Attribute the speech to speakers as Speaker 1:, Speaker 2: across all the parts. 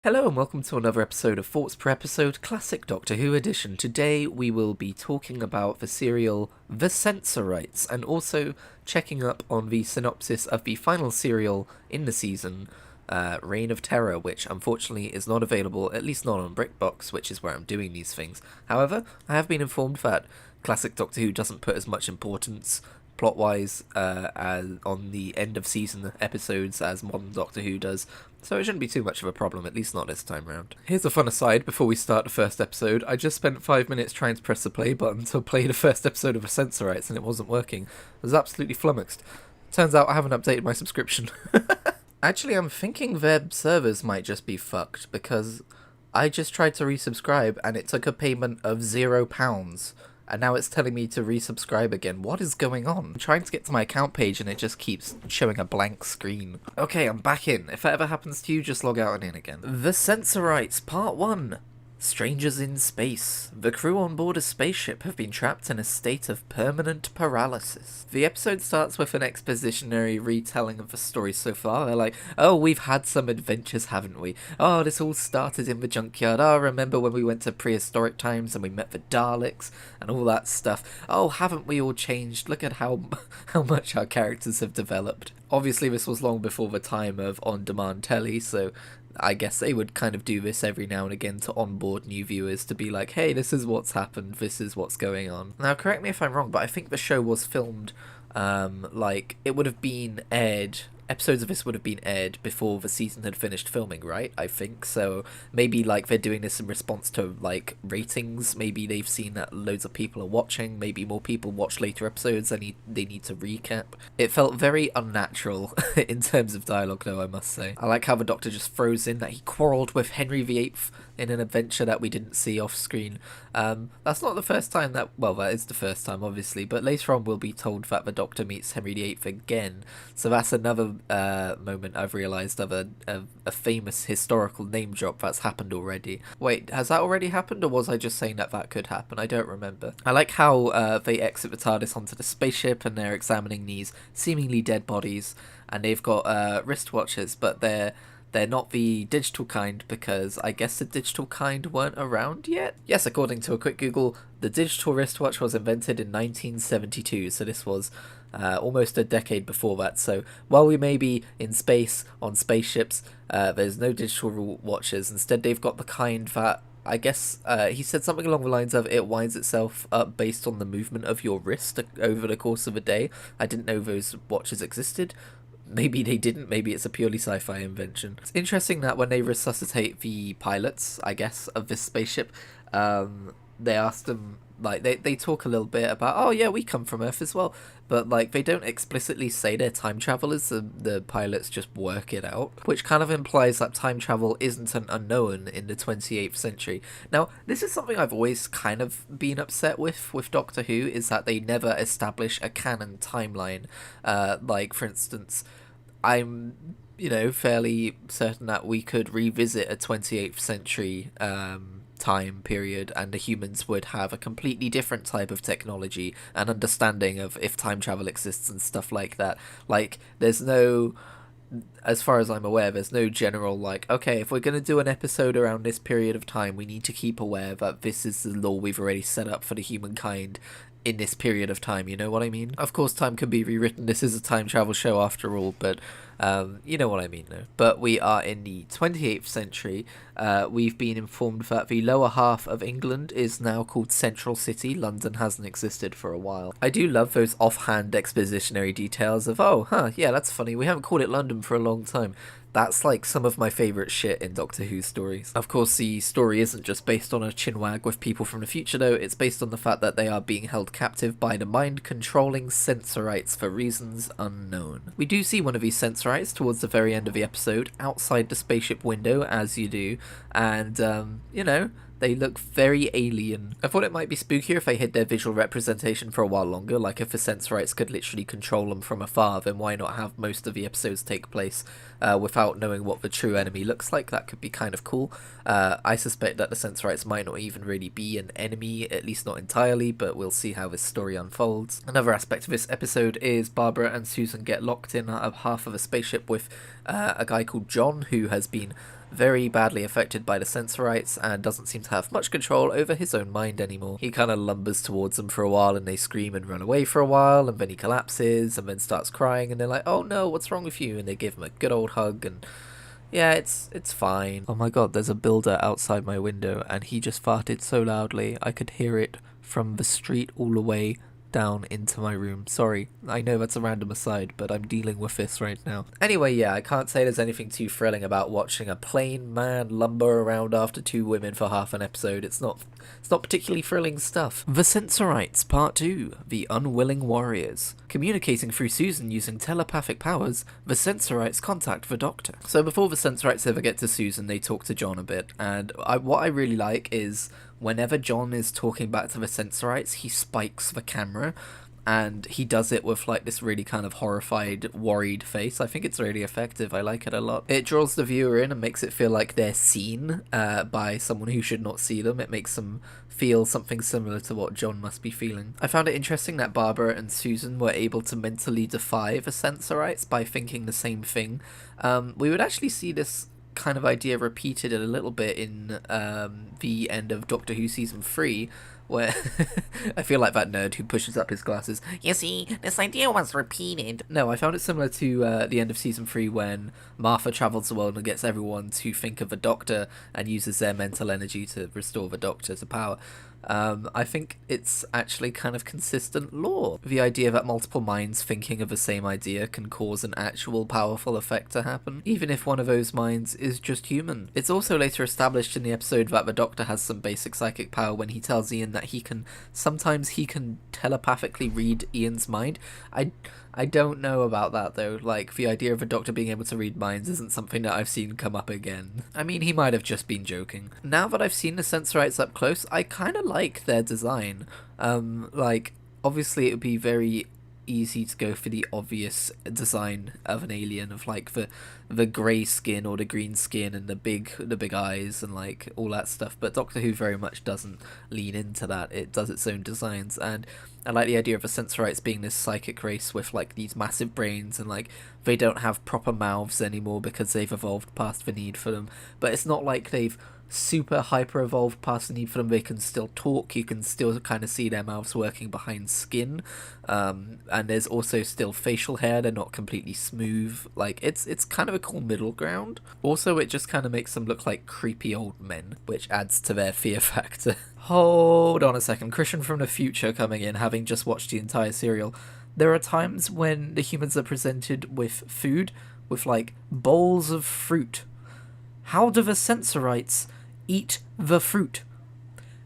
Speaker 1: Hello and welcome to another episode of Thoughts Per Episode Classic Doctor Who Edition. Today we will be talking about the serial The Sensorites and also checking up on the synopsis of the final serial in the season, Reign of Terror, which unfortunately is not available, at least not on BrickBox, which is where I'm doing these things. However, I have been informed that Classic Doctor Who doesn't put as much importance plot-wise on the end of season episodes as modern Doctor Who does, so it shouldn't be too much of a problem, at least not this time round. Here's a fun aside before we start the first episode. I just spent 5 minutes trying to press the play button to play the first episode of the Sensorites and it wasn't working. I was absolutely flummoxed. Turns out I haven't updated my subscription. Actually, I'm thinking their servers might just be fucked because I just tried to resubscribe and it took a payment of £0. And now it's telling me to resubscribe again. What is going on? I'm trying to get to my account page and it just keeps showing a blank screen. Okay, I'm back in. If that ever happens to you, just log out and in again. The Sensorites Part 1. Strangers in space. The crew on board a spaceship have been trapped in a state of permanent paralysis. The episode starts with an expositionary retelling of the story so far. They're like, oh, we've had some adventures, haven't we? Oh, this all started in the junkyard. Oh, remember when we went to prehistoric times and we met the Daleks and all that stuff. Oh, haven't we all changed? Look at how much our characters have developed. Obviously, this was long before the time of on-demand telly, so I guess they would kind of do this every now and again to onboard new viewers to be like, hey, this is what's happened, this is what's going on. Now, correct me if I'm wrong, but I think the show was filmed, it would have been aired, episodes of this would have been aired before the season had finished filming, right? I think, so maybe, they're doing this in response to, ratings, maybe they've seen that loads of people are watching, maybe more people watch later episodes and they need to recap. It felt very unnatural in terms of dialogue, though, I must say. I like how the Doctor just throws in that he quarrelled with Henry VIII in an adventure that we didn't see off screen. That's not the first time that is the first time, obviously, but later on we'll be told that the Doctor meets Henry VIII again, so that's another moment I've realised of a famous historical name drop that's happened already. Wait, has that already happened, or was I just saying that could happen? I don't remember. I like how they exit the TARDIS onto the spaceship and they're examining these seemingly dead bodies, and they've got wristwatches, but they're not the digital kind because I guess the digital kind weren't around yet? Yes, according to a quick Google, the digital wristwatch was invented in 1972, so this was almost a decade before that. So while we may be in space on spaceships, there's no digital watches. Instead, they've got the kind that I guess he said something along the lines of it winds itself up based on the movement of your wrist over the course of a day. I didn't know those watches existed. Maybe they didn't, maybe it's a purely sci-fi invention. It's interesting that when they resuscitate the pilots, I guess, of this spaceship, they ask them, they talk a little bit about, oh yeah, we come from Earth as well, but, they don't explicitly say they're time travelers, the pilots just work it out, which kind of implies that time travel isn't an unknown in the 28th century. Now, this is something I've always kind of been upset with Doctor Who, is that they never establish a canon timeline. For instance, I'm, fairly certain that we could revisit a 28th century time period and the humans would have a completely different type of technology and understanding of if time travel exists and stuff like that. There's no, as far as I'm aware, there's no general, okay, if we're going to do an episode around this period of time, we need to keep aware that this is the law we've already set up for the humankind in this period of time, you know what I mean? Of course, time can be rewritten, this is a time travel show after all, but you know what I mean, though. But we are in the 28th century. We've been informed that the lower half of England is now called Central City. London hasn't existed for a while. I do love those offhand expositionary details of, yeah, that's funny, we haven't called it London for a long time. That's some of my favourite shit in Doctor Who stories. Of course, the story isn't just based on a chinwag with people from the future, though. It's based on the fact that they are being held captive by the mind-controlling Sensorites for reasons unknown. We do see one of these Sensorites towards the very end of the episode, outside the spaceship window, as you do, and, they look very alien. I thought it might be spookier if they hid their visual representation for a while longer, like if the Sensorites could literally control them from afar, then why not have most of the episodes take place without knowing what the true enemy looks like? That could be kind of cool. I suspect that the Sensorites might not even really be an enemy, at least not entirely, but we'll see how this story unfolds. Another aspect of this episode is Barbara and Susan get locked in half of a spaceship with a guy called John, who has been very badly affected by the Sensorites and doesn't seem to have much control over his own mind anymore. He kind of lumbers towards them for a while and they scream and run away for a while, and then he collapses and then starts crying and they're like, oh no, what's wrong with you? And they give him a good old hug and yeah, it's fine. Oh my god, there's a builder outside my window and he just farted so loudly I could hear it from the street all the way down into my room. Sorry, I know that's a random aside, but I'm dealing with this right now. Anyway, yeah, I can't say there's anything too thrilling about watching a plain man lumber around after two women for half an episode. It's not particularly thrilling stuff. The Sensorites Part Two: The Unwilling Warriors. Communicating through Susan using telepathic powers, the Sensorites contact the Doctor. So before the Sensorites ever get to Susan, they talk to John a bit, and what I really like is whenever John is talking back to the Sensorites, he spikes the camera, and he does it with like this really kind of horrified, worried face. I think it's really effective. I like it a lot. It draws the viewer in and makes it feel like they're seen by someone who should not see them. It makes them feel something similar to what John must be feeling. I found it interesting that Barbara and Susan were able to mentally defy the Sensorites by thinking the same thing. We would actually see this kind of idea repeated a little bit in the end of Doctor Who Season 3, where I feel like that nerd who pushes up his glasses. You see, this idea was repeated. No, I found it similar to the end of Season 3 when Martha travels the world and gets everyone to think of the Doctor and uses their mental energy to restore the Doctor to power. I think it's actually kind of consistent lore. The idea that multiple minds thinking of the same idea can cause an actual powerful effect to happen, even if one of those minds is just human. It's also later established in the episode that the Doctor has some basic psychic power when he tells Ian that sometimes he can telepathically read Ian's mind. I don't know about that though. Like, the idea of a Doctor being able to read minds isn't something that I've seen come up again. I mean, he might have just been joking. Now that I've seen the Sensorites up close, I kind of like their design. Like, obviously it would be very easy to go for the obvious design of an alien, of like the grey skin or the green skin and the big eyes and like all that stuff, but Doctor Who very much doesn't lean into that. It does its own designs, and I like the idea of the Sensorites being this psychic race with like these massive brains, and like they don't have proper mouths anymore because they've evolved past the need for them, but it's not like they've super hyper evolved past the need for them. They can still talk, you can still kind of see their mouths working behind skin, and there's also still facial hair. They're not completely smooth. Like, it's kind of a cool middle ground. Also, it just kind of makes them look like creepy old men, which adds to their fear factor. Hold on a second, Christian from the future coming in, having just watched the entire serial. There are times when the humans are presented with food, with like bowls of fruit. How do the Sensorites eat the fruit?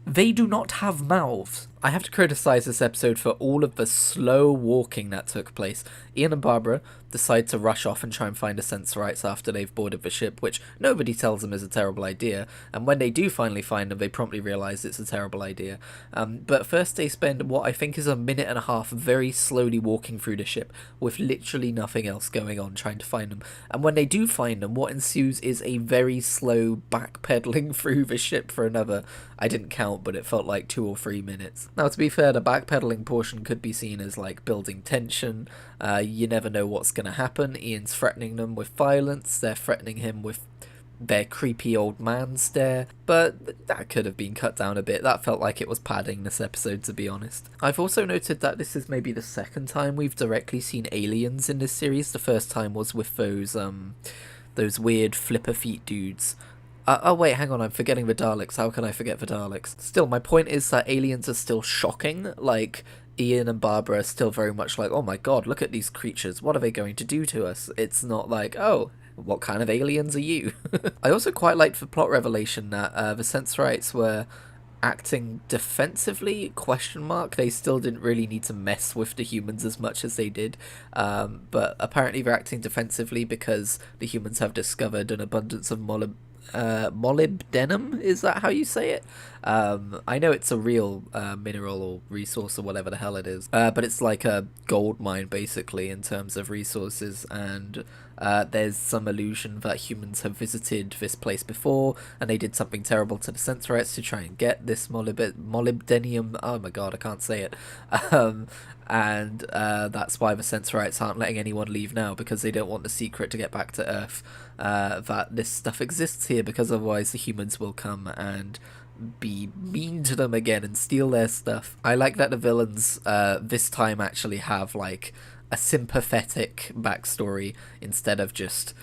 Speaker 1: They do not have mouths. I have to criticize this episode for all of the slow walking that took place. Ian and Barbara decide to rush off and try and find the Sensorites after they've boarded the ship, which nobody tells them is a terrible idea, and when they do finally find them, they promptly realise it's a terrible idea. But first they spend what I think is a minute and a half very slowly walking through the ship, with literally nothing else going on, trying to find them. And when they do find them, what ensues is a very slow backpedaling through the ship for another, I didn't count, but it felt like 2 or 3 minutes. Now, to be fair, the backpedaling portion could be seen as like building tension. You never know what's going to happen. Ian's threatening them with violence. They're threatening him with their creepy old man stare. But that could have been cut down a bit. That felt like it was padding this episode, to be honest. I've also noted that this is maybe the second time we've directly seen aliens in this series. The first time was with those weird flipper feet dudes. Oh wait, hang on, I'm forgetting the Daleks. How can I forget the Daleks? Still, my point is that aliens are still shocking. Like, Ian and Barbara are still very much like, oh my god, look at these creatures, what are they going to do to us? It's not like, oh, what kind of aliens are you? I also quite liked the plot revelation that the Sensorites were acting defensively, ? They still didn't really need to mess with the humans as much as they did, but apparently they're acting defensively because the humans have discovered an abundance of molybdenum, is that how you say it? I know it's a real mineral or resource or whatever the hell it is, but it's like a gold mine basically in terms of resources, and There's some illusion that humans have visited this place before, and they did something terrible to the Sensorites to try and get this molybdenium. Oh my god, I can't say it. Um, and that's why the Sensorites aren't letting anyone leave now, because they don't want the secret to get back to Earth. That this stuff exists here, because otherwise the humans will come and be mean to them again and steal their stuff. I like that the villains this time actually have like a sympathetic backstory instead of just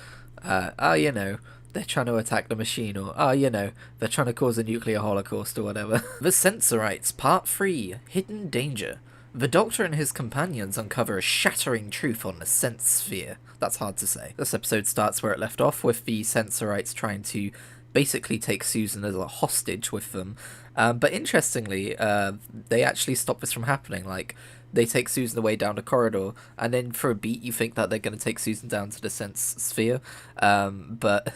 Speaker 1: they're trying to attack the machine, or they're trying to cause a nuclear holocaust or whatever. The Sensorites Part 3, Hidden Danger. The Doctor and his companions uncover a shattering truth on the sense sphere. That's hard to say. This episode starts where it left off, with the Sensorites trying to basically take Susan as a hostage with them. But interestingly, they actually stop this from happening. Like, they take Susan away down the corridor, and then for a beat you think that they're going to take Susan down to the sense sphere. But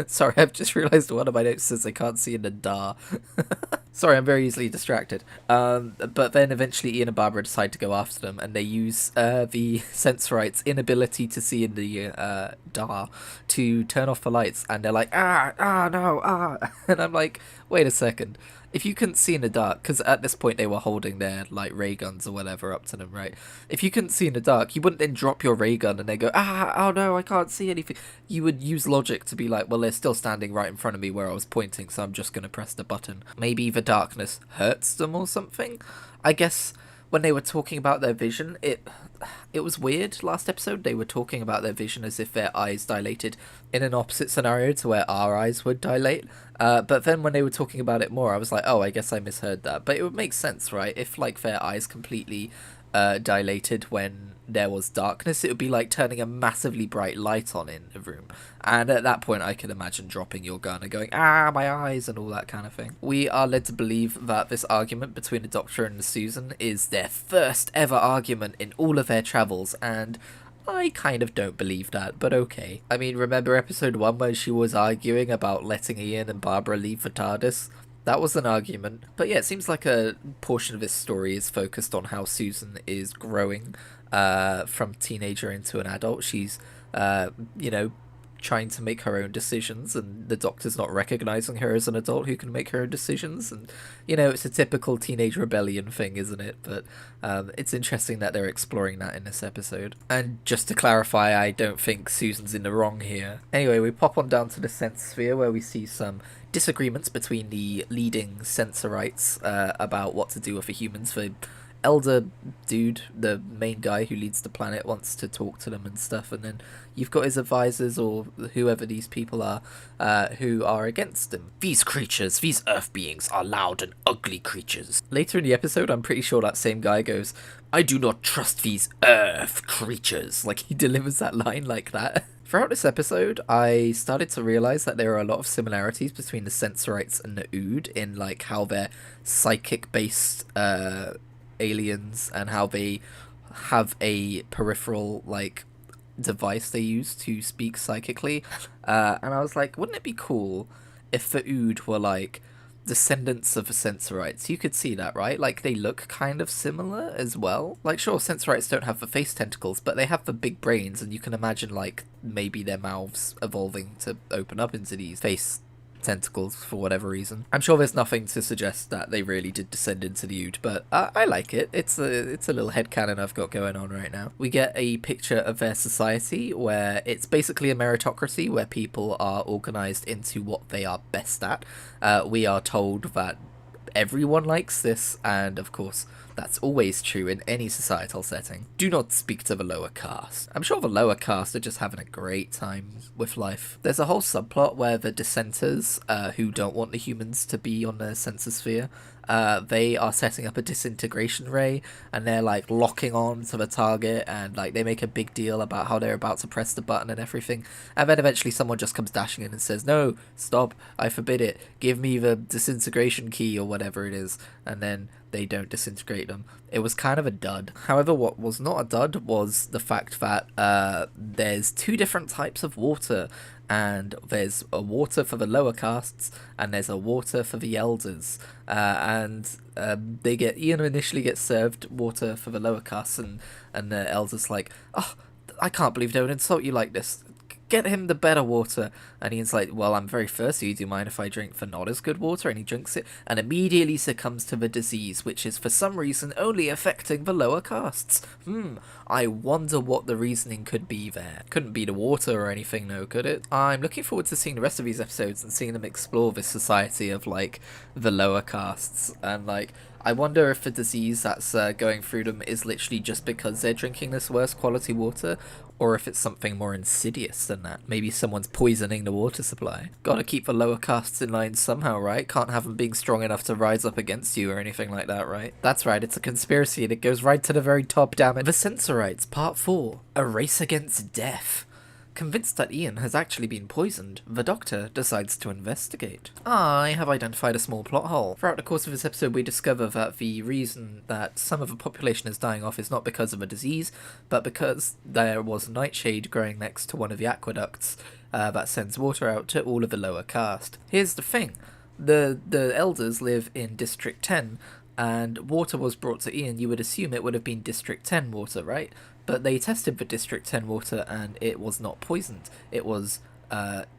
Speaker 1: sorry, I've just realised one of my notes says I can't see in the dar. Sorry, I'm very easily distracted. But then eventually Ian and Barbara decide to go after them, and they use the Sensorites' inability to see in the dar to turn off the lights, and they're like, no. And I'm like, wait a second. If you couldn't see in the dark, because at this point they were holding their like ray guns or whatever up to them, right? If you couldn't see in the dark, you wouldn't then drop your ray gun and they go, oh no, I can't see anything. You would use logic to be like, well, they're still standing right in front of me where I was pointing, so I'm just going to press the button. Maybe the darkness hurts them or something? I guess when they were talking about their vision, it was weird. Last episode, they were talking about their vision as if their eyes dilated in an opposite scenario to where our eyes would dilate. But then when they were talking about it more, I was like, oh, I guess I misheard that. But it would make sense, right? If, like, their eyes completely dilated when there was darkness, it would be like turning a massively bright light on in a room. And at that point, I can imagine dropping your gun and going, my eyes, and all that kind of thing. We are led to believe that this argument between the Doctor and Susan is their first ever argument in all of their travels, and I kind of don't believe that, but okay. I mean, remember episode 1 when she was arguing about letting Ian and Barbara leave the TARDIS? That was an argument. But yeah, it seems like a portion of this story is focused on how Susan is growing from teenager into an adult. She's, trying to make her own decisions, and the Doctor's not recognizing her as an adult who can make her own decisions. And it's a typical teenage rebellion thing, isn't it? But it's interesting that they're exploring that in this episode. And just to clarify, I don't think Susan's in the wrong here. Anyway, we pop on down to the sense sphere, where we see some disagreements between the leading Sensorites about what to do with the humans. The elder dude, the main guy who leads the planet, wants to talk to them and stuff, and then you've got his advisors, or whoever these people are, who are against him. These creatures, these earth beings, are loud and ugly creatures. Later in the episode, I'm pretty sure that same guy goes, I do not trust these earth creatures. Like, he delivers that line like that. Throughout this episode, I started to realise that there are a lot of similarities between the Sensorites and the Ood in, like, how they're psychic-based aliens, and how they have a peripheral, like, device they use to speak psychically. And I was like, wouldn't it be cool if the Ood were, like, descendants of the Sensorites? You could see that, right? Like, they look kind of similar as well. Like, sure, Sensorites don't have the face tentacles, but they have the big brains, and you can imagine, like, maybe their mouths evolving to open up into these face tentacles for whatever reason. I'm sure there's nothing to suggest that they really did descend into the Ood, but I like it. It's a little headcanon I've got going on right now. We get a picture of their society where it's basically a meritocracy, where people are organised into what they are best at. We are told that everyone likes this, and of course that's always true in any societal setting. Do not speak to the lower caste. I'm sure the lower caste are just having a great time with life. There's a whole subplot where the dissenters, who don't want the humans to be on the sensosphere, they are setting up a disintegration ray, and they're like locking on to the target, and like they make a big deal about how they're about to press the button and everything, and then eventually someone just comes dashing in and says, no, stop, I forbid it, give me the disintegration key or whatever it is, and then they don't disintegrate them. It was kind of a dud. However, what was not a dud was the fact that there's two different types of water, and there's a water for the lower castes, and there's a water for the elders. Ian initially gets served water for the lower castes, and the elders like, oh, I can't believe they would insult you like this. Get him the better water. And Ian's like, well, I'm very thirsty. Do you mind if I drink for not as good water? And he drinks it and immediately succumbs to the disease, which is for some reason only affecting the lower castes. I wonder what the reasoning could be there. Couldn't be the water or anything, no, could it? I'm looking forward to seeing the rest of these episodes and seeing them explore this society of, like, the lower castes. And, like, I wonder if the disease that's going through them is literally just because they're drinking this worse quality water, or if it's something more insidious than that. Maybe someone's poisoning the water supply. Gotta keep the lower castes in line somehow, right? Can't have them being strong enough to rise up against you or anything like that, right? That's right, it's a conspiracy and it goes right to the very top, damn it. The Sensorites Part 4, A Race Against Death. Convinced that Ian has actually been poisoned, the Doctor decides to investigate. I have identified a small plot hole. Throughout the course of this episode, we discover that the reason that some of the population is dying off is not because of a disease, but because there was nightshade growing next to one of the aqueducts that sends water out to all of the lower caste. Here's the thing. The elders live in District 10, and water was brought to Ian. You would assume it would have been District 10 water, right? But they tested the District 10 water and it was not poisoned. It was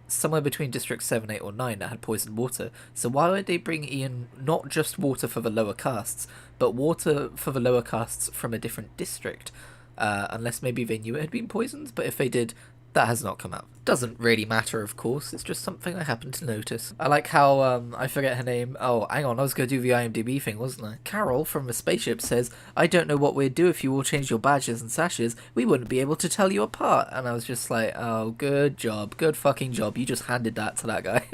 Speaker 1: somewhere between District 7, 8 or 9 that had poisoned water. So why would they bring Ian not just water for the lower castes, but water for the lower castes from a different district? Unless maybe they knew it had been poisoned, but if they did, that has not come out. Doesn't really matter, of course, it's just something I happened to notice. I like how, I forget her name. Oh, hang on, I was going to do the IMDb thing, wasn't I? Carol from the spaceship says, I don't know what we'd do if you all changed your badges and sashes. We wouldn't be able to tell you apart. And I was just like, oh, good job. Good fucking job. You just handed that to that guy.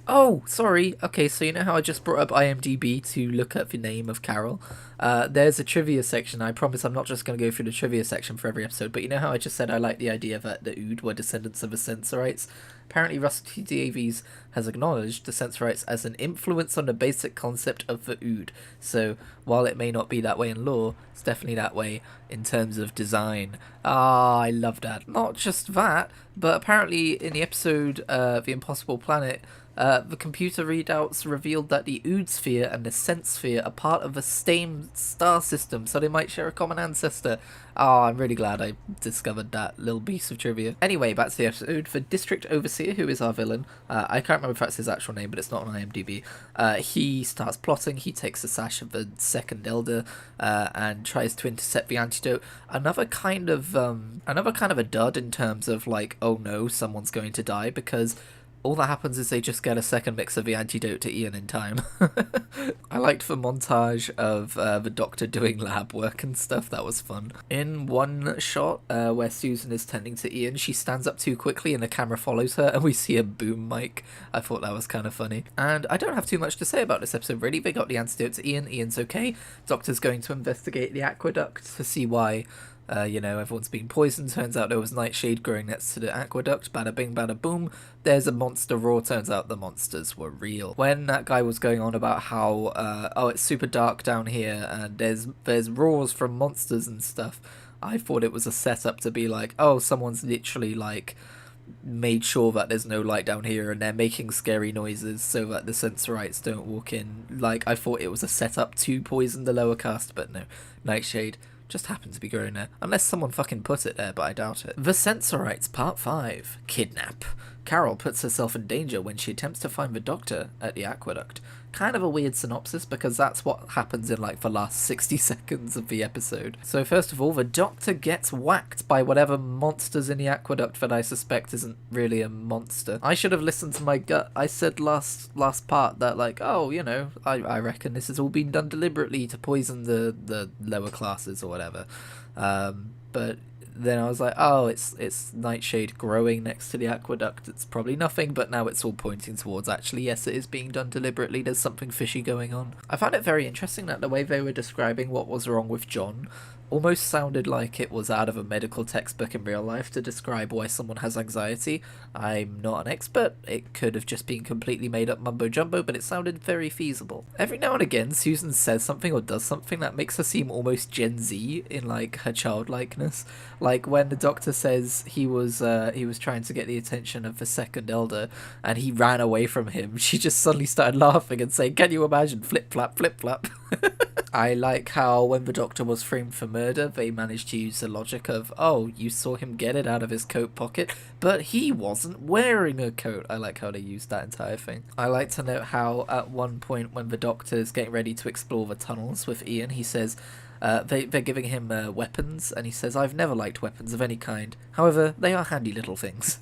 Speaker 1: Oh, sorry. Okay, so you know how I just brought up IMDb to look at the name of Carol? There's a trivia section. I promise I'm not just going to go through the trivia section for every episode, but you know how I just said I like the idea that the Ood were descendants of the Sensorites? Apparently Russell T Davies has acknowledged the Sensorites as an influence on the basic concept of the Ood. So while it may not be that way in lore, it's definitely that way in terms of design. Ah, I love that. Not just that, but apparently in the episode The Impossible Planet, the computer readouts revealed that the Ood sphere and the Sense sphere are part of the same star system, so they might share a common ancestor. Oh, I'm really glad I discovered that little piece of trivia. Anyway, back to the episode. The District Overseer, who is our villain, I can't remember if that's his actual name, but it's not on IMDb. He starts plotting. He takes the sash of the second elder and tries to intercept the antidote. Another kind of a dud in terms of like, oh no, someone's going to die, because all that happens is they just get a second mix of the antidote to Ian in time. I liked the montage of the Doctor doing lab work and stuff. That was fun. In one shot where Susan is tending to Ian, she stands up too quickly and the camera follows her and we see a boom mic. I thought that was kind of funny. And I don't have too much to say about this episode, really. They got the antidote to Ian. Ian's okay. Doctor's going to investigate the aqueduct to see why everyone's being poisoned. Turns out there was nightshade growing next to the aqueduct. Bada bing, bada boom. There's a monster roar. Turns out the monsters were real. When that guy was going on about how, it's super dark down here and there's roars from monsters and stuff, I thought it was a setup to be like, oh, someone's literally like made sure that there's no light down here and they're making scary noises so that the Sensorites don't walk in. Like, I thought it was a setup to poison the lower caste, but no. Nightshade just happened to be growing there. Unless someone fucking put it there, but I doubt it. The Sensorites Part 5, Kidnap. Carol puts herself in danger when she attempts to find the Doctor at the aqueduct. Kind of a weird synopsis because that's what happens in like the last 60 seconds of the episode. So first of all, the Doctor gets whacked by whatever monster's in the aqueduct that I suspect isn't really a monster. I should have listened to my gut. I said last part that like, oh, I reckon this has all been done deliberately to poison the lower classes or whatever. But then I was like, oh, it's nightshade growing next to the aqueduct. It's probably nothing, but now it's all pointing towards actually, yes, it is being done deliberately. There's something fishy going on. I found it very interesting that the way they were describing what was wrong with John almost sounded like it was out of a medical textbook in real life to describe why someone has anxiety. I'm not an expert. It could have just been completely made up mumbo jumbo, but it sounded very feasible. Every now and again, Susan says something or does something that makes her seem almost Gen Z in like her childlikeness. Like when the Doctor says he was trying to get the attention of the second elder and he ran away from him, she just suddenly started laughing and saying, "Can you imagine? Flip flap, flip flap." I like how when the Doctor was framed for murder, they managed to use the logic of, oh, you saw him get it out of his coat pocket, but he wasn't wearing a coat. I like how they used that entire thing. I like to note how at one point when the Doctor is getting ready to explore the tunnels with Ian, he says, they're giving him weapons, and he says, I've never liked weapons of any kind. However, they are handy little things.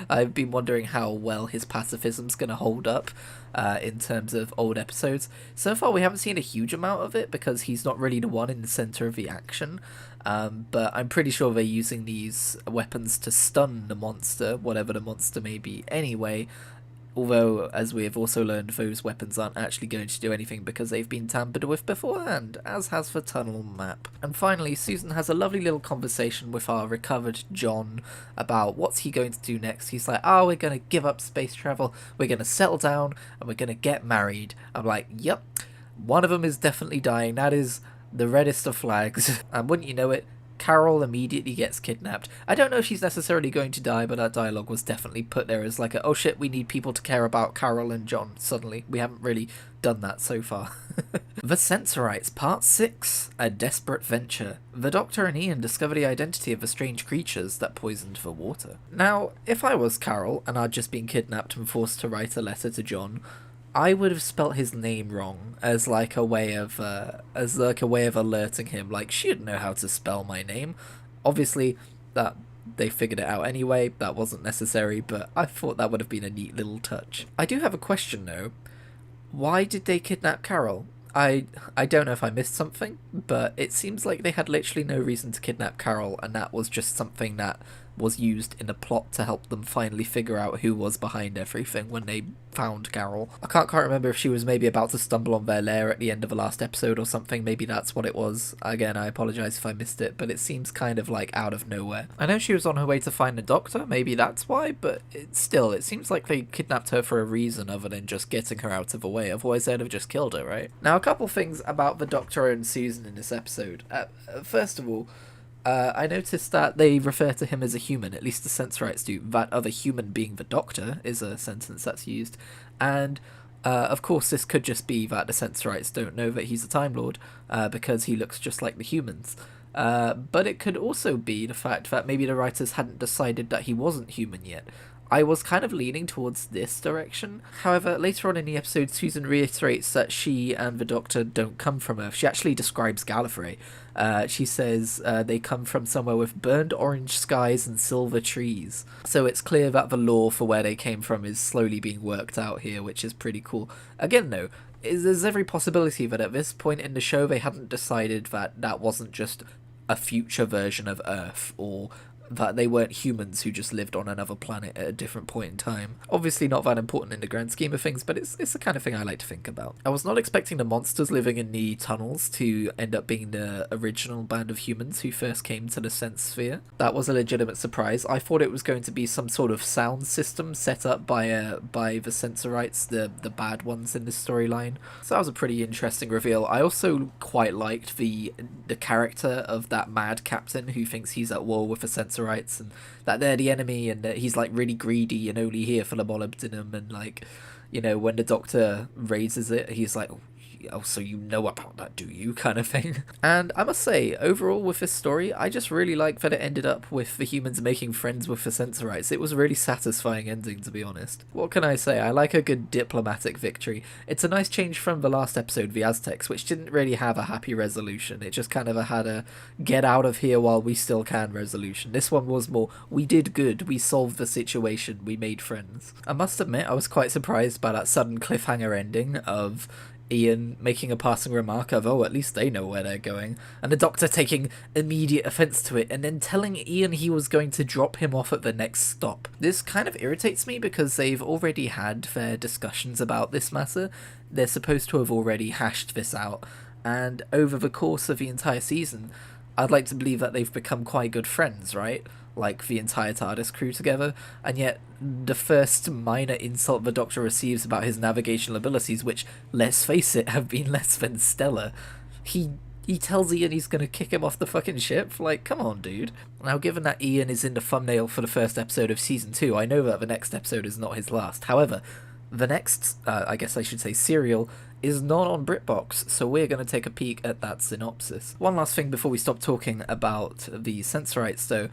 Speaker 1: I've been wondering how well his pacifism's going to hold up in terms of old episodes. So far, we haven't seen a huge amount of it because he's not really the one in the centre of the action. But I'm pretty sure they're using these weapons to stun the monster, whatever the monster may be anyway. Although, as we have also learned, those weapons aren't actually going to do anything because they've been tampered with beforehand, as has the tunnel map. And finally, Susan has a lovely little conversation with our recovered John about what's he going to do next. He's like, oh, we're going to give up space travel, we're going to settle down, and we're going to get married. I'm like, yep, one of them is definitely dying. That is the reddest of flags. And wouldn't you know it, Carol immediately gets kidnapped. I don't know if she's necessarily going to die, but that dialogue was definitely put there as like, oh shit, we need people to care about Carol and John suddenly. We haven't really done that so far. The Sensorites Part 6, A Desperate Venture. The Doctor and Ian discover the identity of the strange creatures that poisoned the water. Now, if I was Carol and I'd just been kidnapped and forced to write a letter to John, I would have spelt his name wrong as like a way of alerting him. Like, she didn't know how to spell my name. Obviously, that they figured it out anyway. That wasn't necessary, but I thought that would have been a neat little touch. I do have a question though. Why did they kidnap Carol? I don't know if I missed something, but it seems like they had literally no reason to kidnap Carol, and that was just something that was used in a plot to help them finally figure out who was behind everything when they found Carol. I can't quite remember if she was maybe about to stumble on their lair at the end of the last episode or something. Maybe that's what it was. Again, I apologise if I missed it, but it seems kind of like out of nowhere. I know she was on her way to find the Doctor, maybe that's why, but it seems like they kidnapped her for a reason other than just getting her out of the way. Otherwise they'd have just killed her, right? Now, a couple things about the Doctor and Susan in this episode. First of all, I noticed that they refer to him as a human, at least the Sensorites do. That other human being the Doctor is a sentence that's used. And, of course, this could just be that the Sensorites don't know that he's a Time Lord, because he looks just like the humans. But it could also be the fact that maybe the writers hadn't decided that he wasn't human yet. I was kind of leaning towards this direction. However, later on in the episode, Susan reiterates that she and the Doctor don't come from Earth. She actually describes Gallifrey. She says they come from somewhere with burned orange skies and silver trees. So it's clear that the lore for where they came from is slowly being worked out here, which is pretty cool. Again, though, there's every possibility that at this point in the show they hadn't decided that that wasn't just a future version of Earth, or that they weren't humans who just lived on another planet at a different point in time. Obviously not that important in the grand scheme of things, but it's the kind of thing I like to think about. I was not expecting the monsters living in the tunnels to end up being the original band of humans who first came to the Sense Sphere. That was a legitimate surprise. I thought it was going to be some sort of sound system set up by the Sensorites, the bad ones in this storyline. So that was a pretty interesting reveal. I also quite liked the character of that mad captain who thinks he's at war with the Sensorites, and that they're the enemy, and that he's like really greedy and only here for the molybdenum, and like, you know, when the Doctor raises it, he's like, oh, so you know about that, do you, kind of thing. And I must say, overall with this story, I just really like that it ended up with the humans making friends with the Sensorites. It was a really satisfying ending, to be honest. What can I say? I like a good diplomatic victory. It's a nice change from the last episode, the Aztecs, which didn't really have a happy resolution. It just kind of had a get out of here while we still can resolution. This one was more, we did good, we solved the situation, we made friends. I must admit, I was quite surprised by that sudden cliffhanger ending of Ian making a passing remark of, oh, at least they know where they're going, and the Doctor taking immediate offence to it, and then telling Ian he was going to drop him off at the next stop. This kind of irritates me because they've already had their discussions about this matter. They're supposed to have already hashed this out, and over the course of the entire season, I'd like to believe that they've become quite good friends, right? Like the entire TARDIS crew together, and yet the first minor insult the Doctor receives about his navigational abilities, which, let's face it, have been less than stellar, he tells Ian he's gonna kick him off the fucking ship. Like, come on, dude. Now, given that Ian is in the thumbnail for the first episode of Season 2, I know that the next episode is not his last. However, the next, I guess I should say, serial is not on BritBox, so we're going to take a peek at that synopsis. One last thing before we stop talking about the Sensorites, though.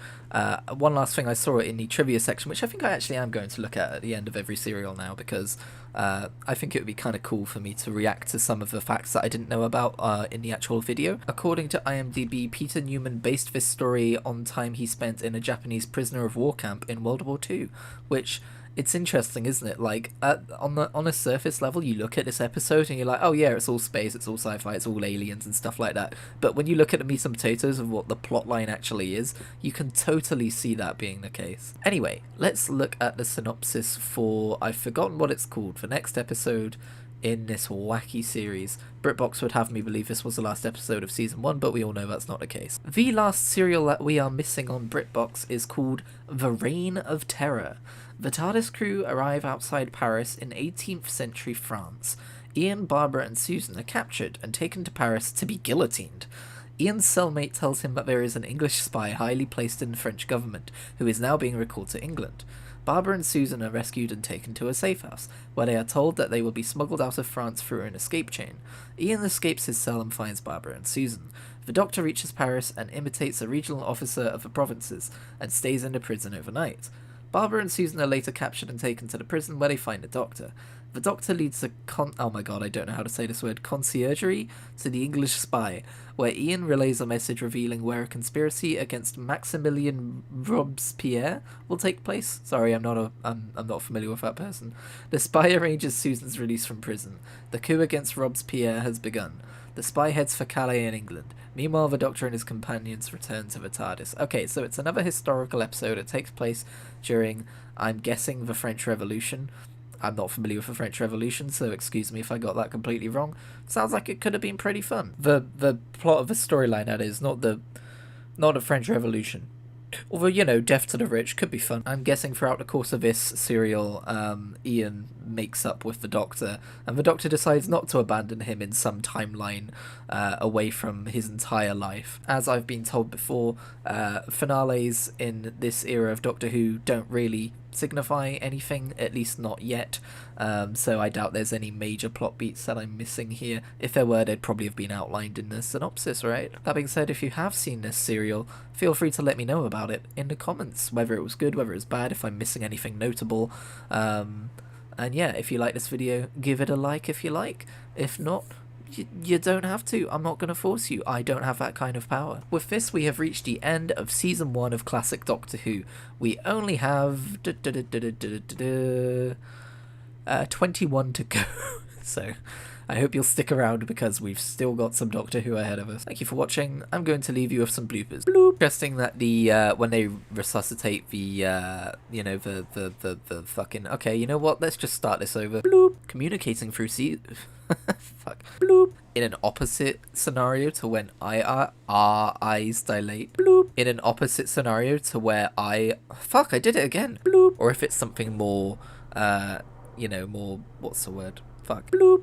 Speaker 1: One last thing I saw in the trivia section, which I think I actually am going to look at the end of every serial now, because I think it would be kind of cool for me to react to some of the facts that I didn't know about in the actual video. According to IMDb, Peter Newman based this story on time he spent in a Japanese prisoner of war camp in World War II, which... It's interesting, isn't it? Like, on a surface level, you look at this episode and you're like, oh yeah, it's all space, it's all sci-fi, it's all aliens and stuff like that. But when you look at the meat and potatoes of what the plotline actually is, you can totally see that being the case. Anyway, let's look at the synopsis for, I've forgotten what it's called, the next episode in this wacky series. BritBox would have me believe this was the last episode of season 1, but we all know that's not the case. The last serial that we are missing on BritBox is called The Reign of Terror. The TARDIS crew arrive outside Paris in 18th century France. Ian, Barbara and Susan are captured and taken to Paris to be guillotined. Ian's cellmate tells him that there is an English spy highly placed in the French government, who is now being recalled to England. Barbara and Susan are rescued and taken to a safe house, where they are told that they will be smuggled out of France through an escape chain. Ian escapes his cell and finds Barbara and Susan. The Doctor reaches Paris and imitates a regional officer of the provinces, and stays in the prison overnight. Barbara and Susan are later captured and taken to the prison, where they find the Doctor. The Doctor leads a oh my god, I don't know how to say this word, conciergerie to the English spy, where Ian relays a message revealing where a conspiracy against Maximilien Robespierre will take place. Sorry, I'm not familiar with that person. The spy arranges Susan's release from prison. The coup against Robespierre has begun. The spy heads for Calais in England. Meanwhile, the Doctor and his companions return to the TARDIS. Okay, so it's another historical episode. It takes place during, I'm guessing, the French Revolution. I'm not familiar with the French Revolution, so excuse me if I got that completely wrong. Sounds like it could have been pretty fun. The plot of the storyline, that is, not the French Revolution. Although, you know, death to the rich could be fun. I'm guessing throughout the course of this serial, Ian makes up with the Doctor, and the Doctor decides not to abandon him in some timeline away from his entire life. As I've been told before, finales in this era of Doctor Who don't really signify anything, at least not yet, so I doubt there's any major plot beats that I'm missing here. If there were, they'd probably have been outlined in the synopsis, right? That being said, if you have seen this serial, feel free to let me know about it in the comments, whether it was good, whether it was bad, if I'm missing anything notable, and yeah, if you like this video, give it a like if you like. If not, you don't have to. I'm not going to force you. I don't have that kind of power. With this, we have reached the end of Season 1 of Classic Doctor Who. We only have 21 to go. So I hope you'll stick around, because we've still got some Doctor Who ahead of us. Thank you for watching. I'm going to leave you with some bloopers. Bloop. Interesting that the when they resuscitate the you know, the fucking, okay, you know what? Let's just start this over. Bloop. Communicating through fuck. Bloop. In an opposite scenario to when our eyes dilate. Bloop. In an opposite scenario to where fuck, I did it again. Bloop. Or if it's something more you know, more, what's the word? Fuck. Bloop.